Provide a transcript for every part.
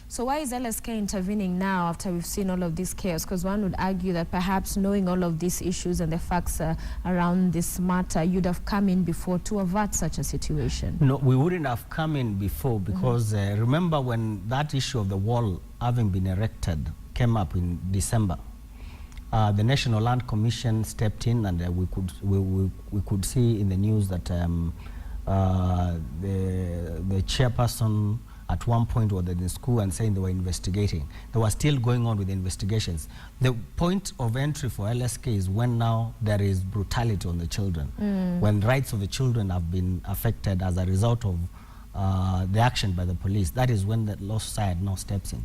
So why is LSK intervening now after we've seen all of this chaos? Because one would argue that perhaps knowing all of these issues and the facts around this matter, you'd have come in before to avert such a situation. No, we wouldn't have come in before because remember when that issue of the wall having been erected came up in December, the National Land Commission stepped in, and we could see in the news that the chairperson at one point was in school and saying they were investigating. They were still going on with the investigations. The point of entry for LSK is when now there is brutality on the children, when rights of the children have been affected as a result of the action by the police. That is when the law side now steps in.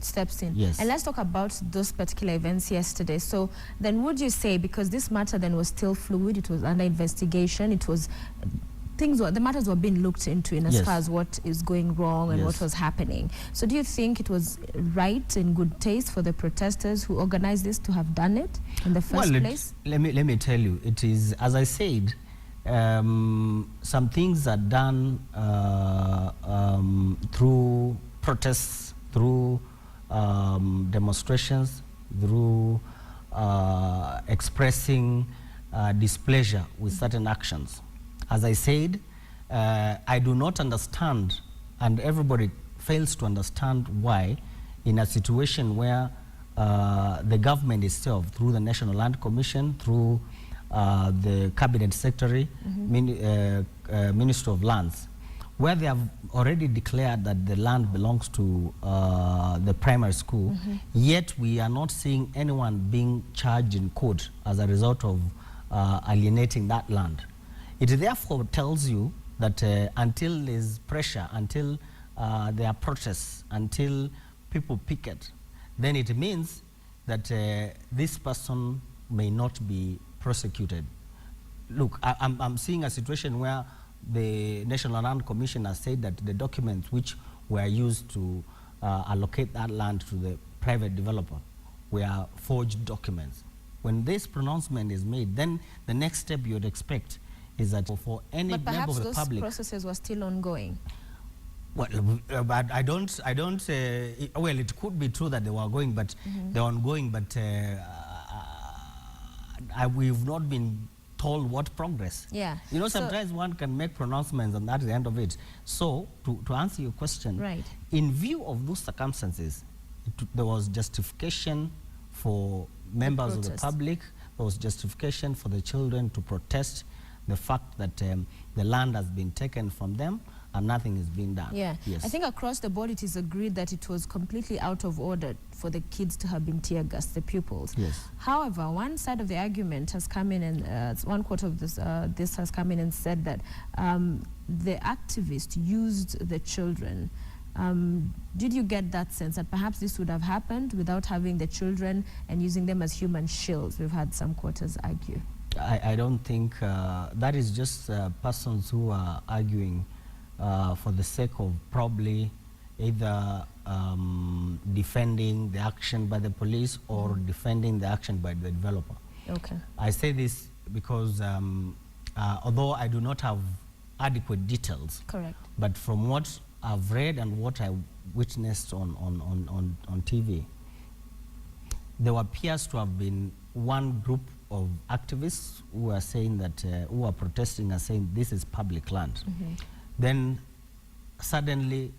Yes. And let's talk about those particular events yesterday. So then would you say, because this matter then was still fluid, it was under investigation, it was the matters were being looked into in as far as what is going wrong and what was happening. So do you think it was right and good taste for the protesters who organized this to have done it in the first place? Let me tell you, it is, as I said, some things are done through protests, through demonstrations, through expressing displeasure with certain actions. As I said, I do not understand, and everybody fails to understand why, in a situation where the government itself, through the National Land Commission, through the Cabinet Secretary, Minister of Lands, where they have already declared that the land belongs to the primary school, yet we are not seeing anyone being charged in court as a result of alienating that land. It therefore tells you that until there's pressure, until there are protests, until people picket, then it means that this person may not be prosecuted. Look, I'm seeing a situation where the National Land Commission has said that the documents which were used to allocate that land to the private developer were forged documents. When this pronouncement is made, then the next step you would expect is that for any member of the public... But perhaps those processes were still ongoing. Well, but I don't, well, it could be true that they were going, but they're ongoing, but we've not been told what progress. Yeah. You know, sometimes one can make pronouncements and that's the end of it. So, to answer your question, in view of those circumstances, there was justification for members of the public, there was justification for the children to protest the fact that the land has been taken from them and nothing is being done. Yeah, I think across the board it is agreed that it was completely out of order for the kids to have been tear gassed, the pupils. Yes. However, one side of the argument has come in, and one quarter of this has come in and said that the activists used the children. Did you get that sense that perhaps this would have happened without having the children and using them as human shields? We've had some quarters argue. I don't think that is just persons who are arguing for the sake of probably either defending the action by the police or defending the action by the developer. Okay. I say this because although I do not have adequate details, but from what I've read and what I witnessed on TV, there appears to have been one group of activists who are saying that, who are protesting and saying this is public land. Then suddenly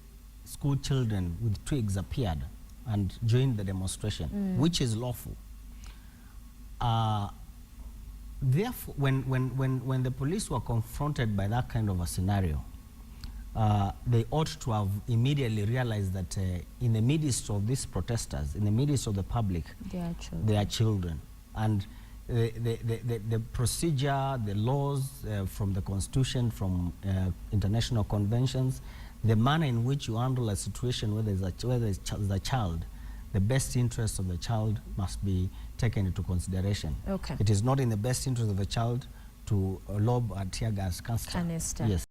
school children with twigs appeared and joined the demonstration, which is lawful. Therefore, when the police were confronted by that kind of a scenario, they ought to have immediately realized that in the midst of these protesters, in the midst of the public, they are children. And the procedure, the laws from the Constitution, from international conventions, the manner in which you handle a situation where there's a child, the best interest of the child must be taken into consideration. Okay. It is not in the best interest of the child to lob a tear gas canister. Yes.